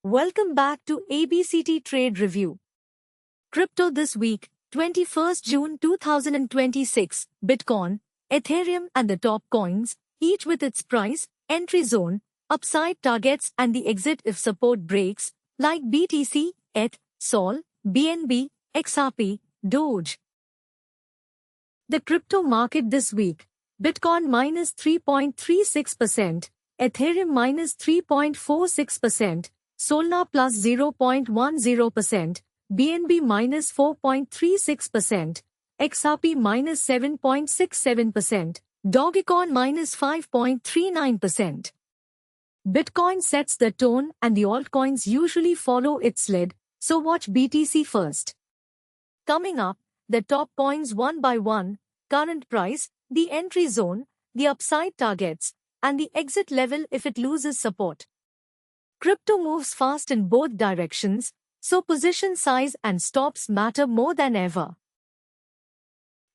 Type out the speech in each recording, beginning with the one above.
Welcome back to ABCT Trade Review. Crypto this week, 21st June 2026, Bitcoin, Ethereum and the top coins, each with its price, entry zone, upside targets and the exit if support breaks, like BTC, ETH, SOL, BNB, XRP, Doge. The crypto market this week, Bitcoin minus 3.36%, Ethereum minus 3.46%, Solana plus 0.10%, BNB minus 4.36%, XRP minus 7.67%, Dogecoin minus 5.39%. Bitcoin sets the tone and the altcoins usually follow its lead, so watch BTC first. Coming up, the top coins one by one, current price, the entry zone, the upside targets, and the exit level if it loses support. Crypto moves fast in both directions, so position size and stops matter more than ever.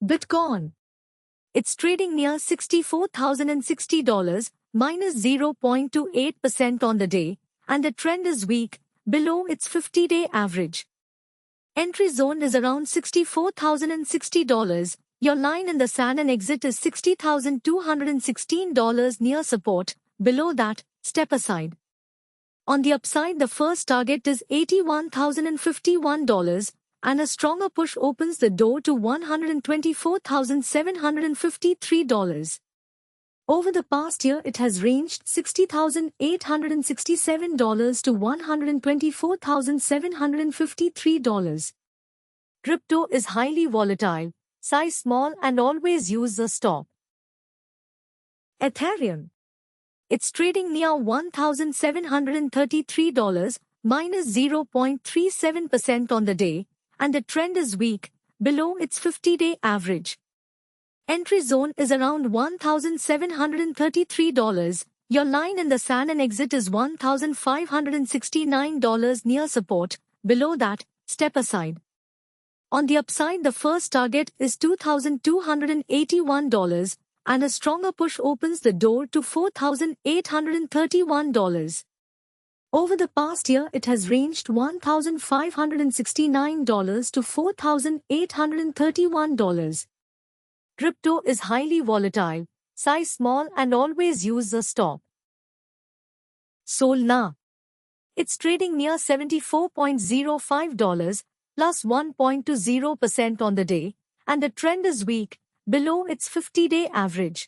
Bitcoin. It's trading near $64,060, minus 0.28% on the day, and the trend is weak, below its 50-day average. Entry zone is around $64,060. Your line in the sand and exit is $60,216 near support. Below that, step aside. On the upside, the first target is $81,051, and a stronger push opens the door to $124,753. Over the past year, it has ranged $60,867 to $124,753. Crypto is highly volatile, size small and always use a stop. Ethereum. It's trading near $1,733, minus 0.37% on the day, and the trend is weak, below its 50-day average. Entry zone is around $1,733. Your line in the sand and exit is $1,569 near support. Below that, step aside. On the upside, the first target is $2,281, and a stronger push opens the door to $4,831. Over the past year, it has ranged $1,569 to $4,831. Crypto is highly volatile, size small and always use a stop. Solana. It's trading near $74.05, plus 1.20% on the day, and the trend is weak, below its 50-day average.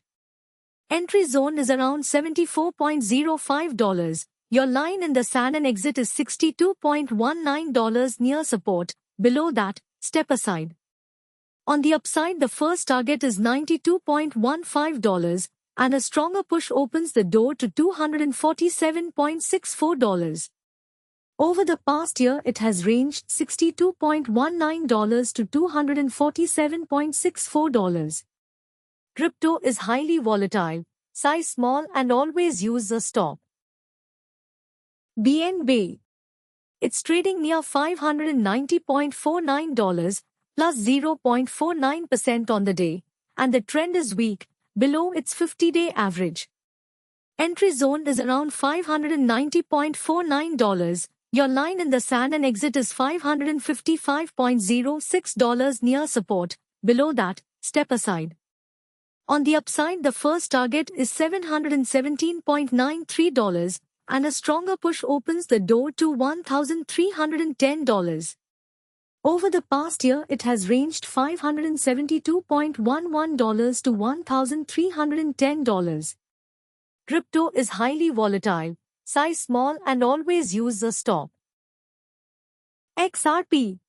Entry zone is around $74.05. Your line in the sand and exit is $62.19 near support. Below that, step aside. On the upside, the first target is $92.15, and a stronger push opens the door to $247.64. Over the past year, it has ranged $62.19 to $247.64. Crypto is highly volatile, size small and always use a stop. BNB. It's trading near $590.49, plus 0.49% on the day, and the trend is weak, below its 50-day average. Entry zone is around $590.49. Your line in the sand and exit is $555.06 near support. Below that, step aside. On the upside, the first target is $717.93, and a stronger push opens the door to $1,310. Over the past year, it has ranged $572.11 to $1,310. Crypto is highly volatile, size small and always use a stop. XRP.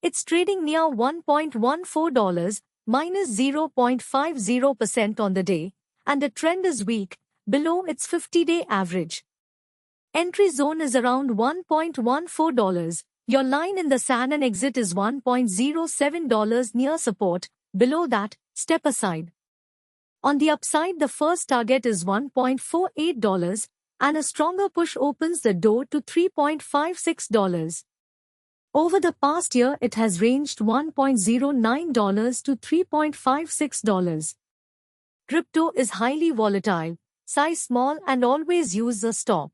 It's trading near $1.14, minus 0.50% on the day, and the trend is weak, below its 50-day average. Entry zone is around $1.14. Your line in the sand and exit is $1.07 near support. Below that, step aside. On the upside, the first target is $1.48, and a stronger push opens the door to $3.56. Over the past year, it has ranged $1.09 to $3.56. Crypto is highly volatile, size small and always use a stop.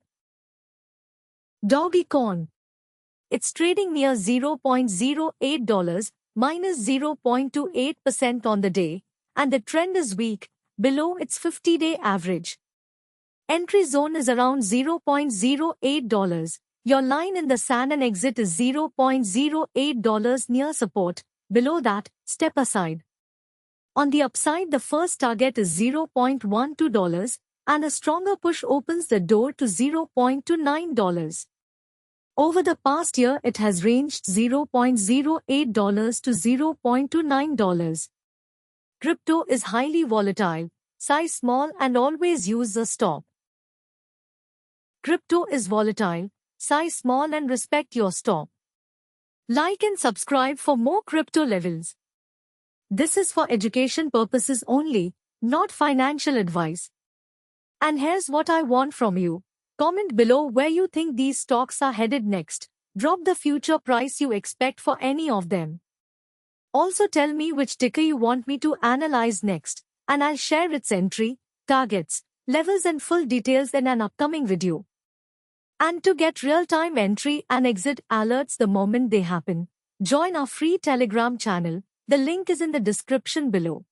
Dogecoin. It's trading near $0.08, minus 0.28% on the day, and the trend is weak, below its 50-day average. Entry zone is around $0.08. Your line in the sand and exit is $0.08 near support. Below that, step aside. On the upside, the first target is $0.12, and a stronger push opens the door to $0.29. Over the past year, it has ranged $0.08 to $0.29. Crypto is highly volatile, size small and always use a stop. Crypto is volatile, size small and respect your stop. Like and subscribe for more crypto levels. This is for education purposes only, not financial advice. And here's what I want from you. Comment below where you think these stocks are headed next. Drop the future price you expect for any of them. Also tell me which ticker you want me to analyze next, and I'll share its entry, targets, levels and full details in an upcoming video. And to get real-time entry and exit alerts the moment they happen, join our free Telegram channel. The link is in the description below.